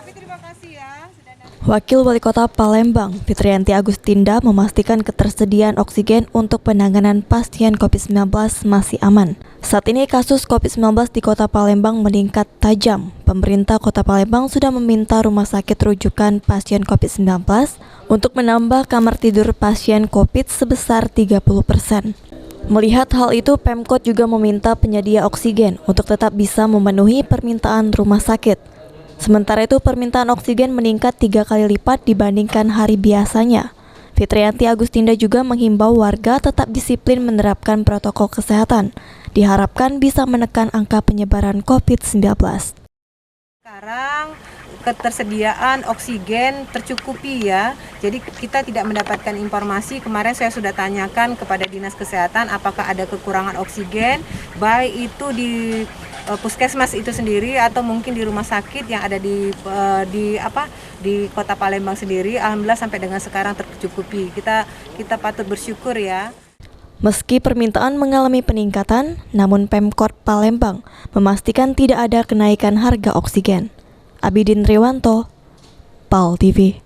Tapi terima kasih ya. Wakil Wali Kota Palembang, Fitriyanti Agustinda, memastikan ketersediaan oksigen untuk penanganan pasien COVID-19 masih aman. Saat ini kasus COVID-19 di Kota Palembang meningkat tajam. Pemerintah Kota Palembang sudah meminta rumah sakit rujukan pasien COVID-19 untuk menambah kamar tidur pasien COVID sebesar 30%. Melihat hal itu, Pemkot juga meminta penyedia oksigen untuk tetap bisa memenuhi permintaan rumah sakit. Sementara itu, permintaan oksigen meningkat 3 kali lipat dibandingkan hari biasanya. Fitriyanti Agustinda juga menghimbau warga tetap disiplin menerapkan protokol kesehatan. Diharapkan bisa menekan angka penyebaran COVID-19. Sekarang ketersediaan oksigen tercukupi ya. Jadi kita tidak mendapatkan informasi. Kemarin saya sudah tanyakan kepada Dinas Kesehatan apakah ada kekurangan oksigen, baik itu di puskesmas itu sendiri atau mungkin di rumah sakit yang ada di Kota Palembang sendiri. Alhamdulillah sampai dengan sekarang tercukupi. Kita patut bersyukur ya. Meski permintaan mengalami peningkatan, namun Pemkot Palembang memastikan tidak ada kenaikan harga oksigen. Abidin Riwanto, PAL TV.